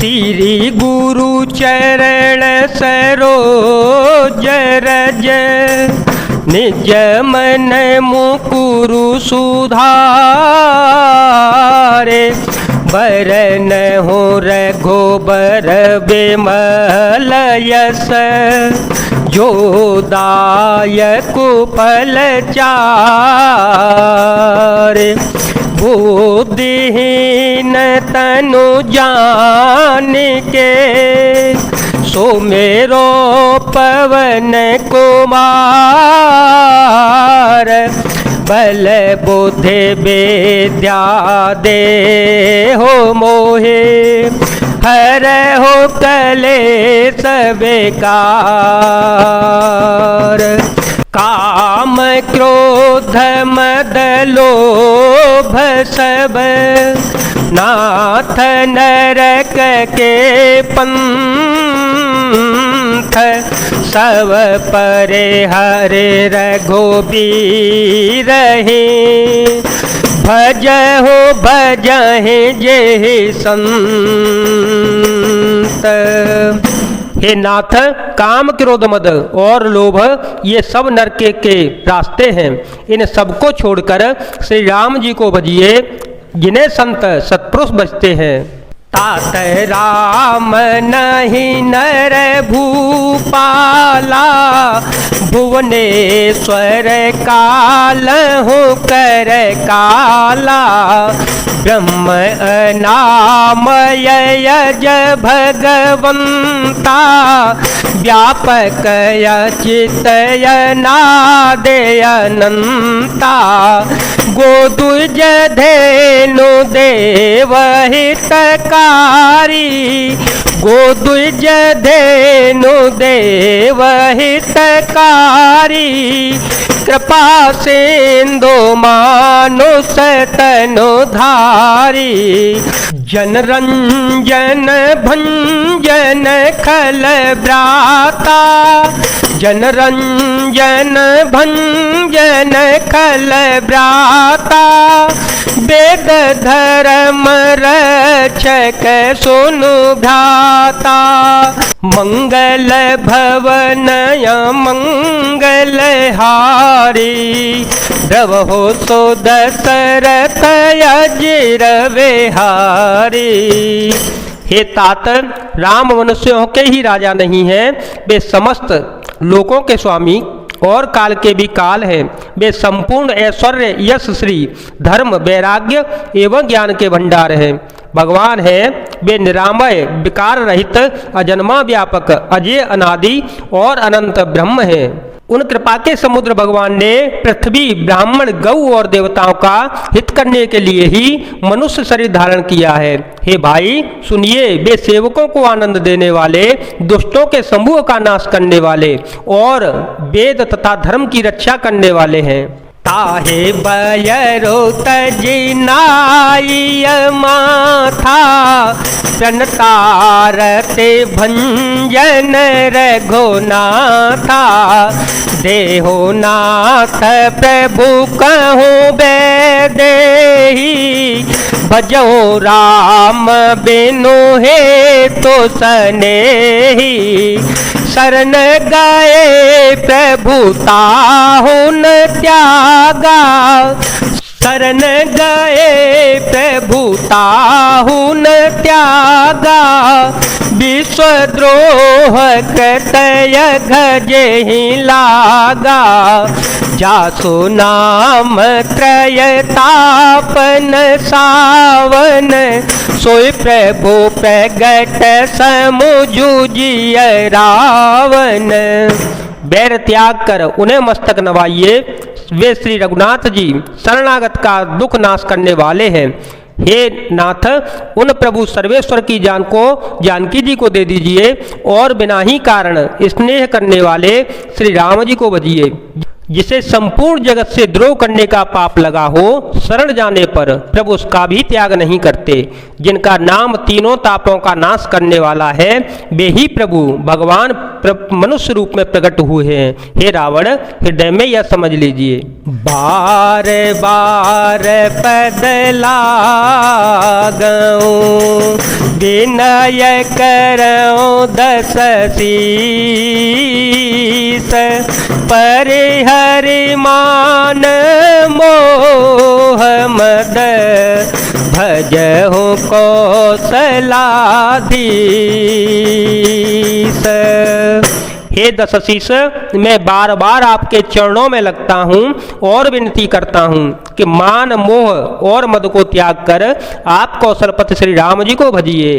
श्री गुरु चरण सरोज रज निज मन मुकुरु सुधारे। बरन हो रघुबर बिमल यस जो दायक फल चारे। बुद्धिहीन तनु जान के सुमेरो पवन कुमार। बल बुद्धि विद्या दे हो मोहे हर हो कलेश बेकार। काम क्रोध मद लोभ सब नाथ नरक के पंथ। सब परे हरे रघुबीर हे भजहु भजहि जे संत। हे नाथ, काम क्रोध मद और लोभ ये सब नरक के रास्ते हैं। इन सबको छोड़कर श्री राम जी को भजिए जिन्हें संत सत्पुरुष बचते हैं। तात राम नहीं नर भूपाला भुवनेश्वर काल हो कर काला। ब्रह्म अनामय यज भगवंता व्यापक अचित अनादि अनंता। गोदुज धेनु देव हितकारी गोदुज धेनु देव हितकारी। कृपा सिंधु मानुष तनु धारी। जनरंजन भंजन खल ब्राता जनरंजन भंजन खल ब्राता। वेद धर्म रक्षक सुनु भ्राता। मंगल भवन मंगल हारी रवो सो दशरथ अजिर विहारी। हे तात, राम मनुष्यों के ही राजा नहीं हैं, वे समस्त लोकों के स्वामी और काल के भी काल हैं। वे संपूर्ण ऐश्वर्य यश श्री धर्म वैराग्य एवं ज्ञान के भंडार हैं। भगवान है वे निरामय विकार रहित अजन्मा व्यापक अजय अनादि और अनंत ब्रह्म हैं। उन कृपा के समुद्र भगवान ने पृथ्वी ब्राह्मण गौ और देवताओं का हित करने के लिए ही मनुष्य शरीर धारण किया है। हे भाई सुनिए, वे सेवकों को आनंद देने वाले, दुष्टों के समूह का नाश करने वाले और वेद तथा धर्म की रक्षा करने वाले हैं। ताहे बयरो तजिनाय माथा प्रणतारते भंजन रघुनाथा। देहो नाथ प्रभु कहूँ बेदेही भजो राम बिनु हे तो सनेही। शरण गए प्रभु ताहुन त्यागा शरण गए प्रभु ताहुन त्यागा। विश्वद्रोह कृतय गजहि लागा। जासु नाम त्रयतापन सावन सोई प्रभु प्रगट समुझुजिय रावण। बैर त्याग कर उन्हें मस्तक नवाइए, वे श्री रघुनाथ जी शरणागत का दुख नाश करने वाले हैं। हे नाथ, उन प्रभु सर्वेश्वर की जान को जानकी जी को दे दीजिए और बिना ही कारण स्नेह करने वाले श्री राम जी को भजिए। जिसे संपूर्ण जगत से द्रोह करने का पाप लगा हो, शरण जाने पर प्रभु उसका भी त्याग नहीं करते। जिनका नाम तीनों तापों का नाश करने वाला है, वे ही प्रभु भगवान मनुष्य रूप में प्रकट हुए हैं। हे रावण, हृदय में यह समझ लीजिए। बार बार बदला गऊं, विनय करऊं दस शीस, परिहरि मान मोह मद, भजहु कौशलाधीश। हे दशशीष, मैं बार बार आपके चरणों में लगता हूँ और विनती करता हूँ कि मान मोह और मद को त्याग कर आप कौशलपति श्री राम जी को भजिए।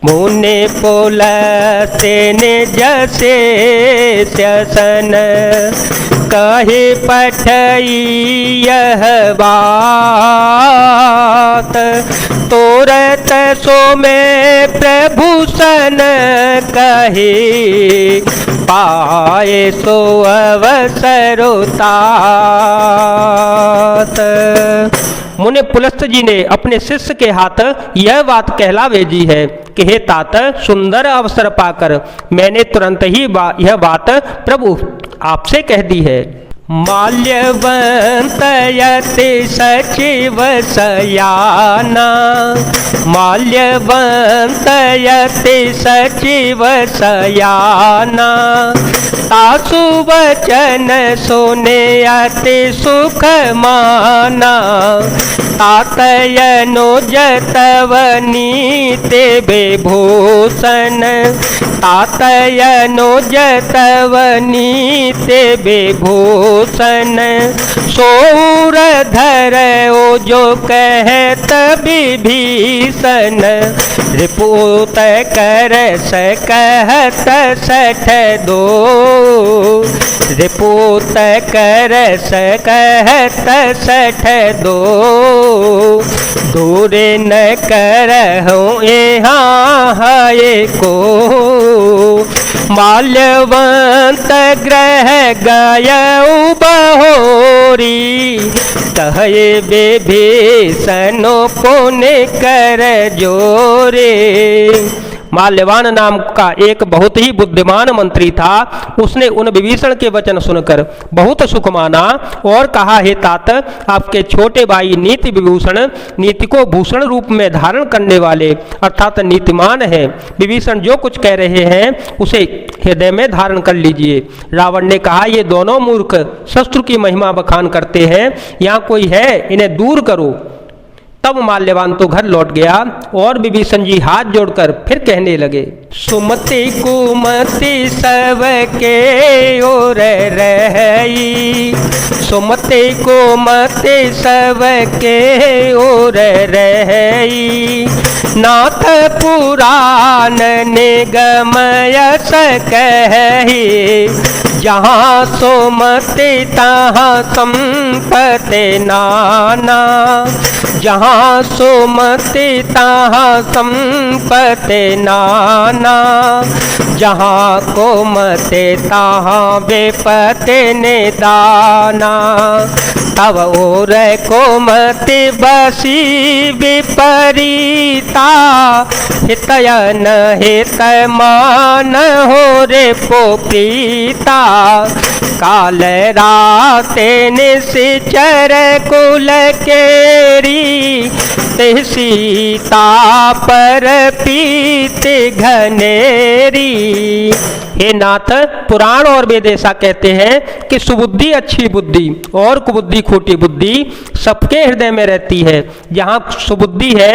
मुने पुलस्ते जसे स्यसन, कहे पठई यह बात, तोरत सो में प्रभूषण कहे, पाए सो अवसरोतात। मुनि पुलस्त जी ने अपने शिष्य के हाथ यह बात कहला भेजी है कि हे तात, सुंदर अवसर पाकर मैंने तुरंत ही यह बात प्रभु आपसे कह दी है। माल्यवंत यति सचिव सयाना, माल्यवंत यति सचिव सयाना, तासु वचन सुने अति सुख माना, तातयनो जतवनी ते विभूषण, तातयनो जतवनी ते विभूषण, सौर धर ओ जो कहत विभीषण, रिपुत कर सकहत सठ दो, रिपुत कर सकहत सठ दो, दूरे न करहूँ यहाँ है को, माल्यवंत ग्रह गयऊ बहोरी, कहे विभीषण पुण्य कर जोरे। माल्यवान नाम का एक बहुत ही बुद्धिमान मंत्री था। उसने उन विभीषण के वचन सुनकर बहुत सुख माना और कहा, हे तात, आपके छोटे भाई नीति विभूषण, नीति को भूषण रूप में धारण करने वाले अर्थात नीतिमान है। विभीषण जो कुछ कह रहे हैं उसे हृदय में धारण कर लीजिए। रावण ने कहा, ये दोनों मूर्ख शस्त्र की महिमा बखान करते हैं, यहाँ कोई है, इन्हें दूर करो। तब माल्यवान तो घर लौट गया और विभीषण जी हाथ जोड़कर फिर कहने लगे, सुमति कुमति सबके ओर रही, सुमति कुमति सबके ओर रही, नाथ पुराण निगमय सकहि, जहाँ सुमति तहाँ संपत्ति नाना, जहाँ सुमति तहाँ संपत्ति नाना, जहाँ कुमति तहाँ विपत्ति निदाना, तब और कुमति बसी विपरीता, हितयन हित मान हो रे पोपीता, काल राते निश्चर कुल केरी, ते सीता पर पीते घनेरी। हे नाथ, पुराण और वेद ऐसा कहते हैं कि सुबुद्धि अच्छी बुद्धि और कुबुद्धि खोटी बुद्धि सबके हृदय में रहती है। जहाँ सुबुद्धि है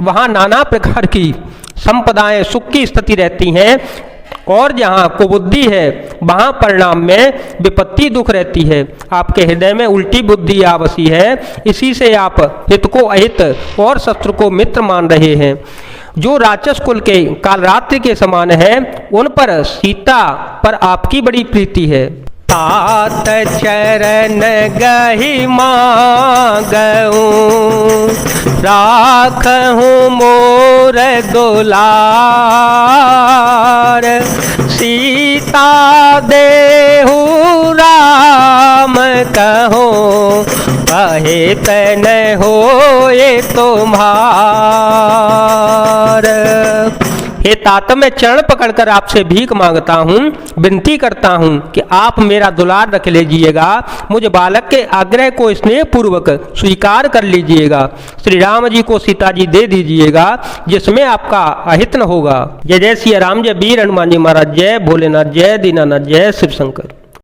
वहाँ नाना प्रकार की संपदाएं सुख की स्थिति रहती हैं, और जहाँ कुबुद्धि है वहाँ परिणाम में विपत्ति दुख रहती है। आपके हृदय में उल्टी बुद्धि आ बसी है, इसी से आप हित को अहित और शत्रु को मित्र मान रहे हैं। जो राक्षस कुल के कालरात्रि के समान है, उन पर सीता पर आपकी बड़ी प्रीति है। तात चरण गहि मांगऊं, राखहूँ मोर दुलार, सीता देहु राम कहूँ, कहे तन होए तुम्हार। हे तात, मैं चरण पकड़कर आपसे भीख मांगता हूँ, विनती करता हूँ कि आप मेरा दुलार रख लीजिएगा, मुझ बालक के आग्रह को स्नेह पूर्वक स्वीकार कर लीजिएगा। श्री राम जी को सीता जी दे दीजिएगा, जिसमें आपका अहित न होगा। जय जय सिया राम, जय वीर हनुमान जी महाराज, जय भोलेनाथ, जय दीनानाथ, जय शिव शंकर।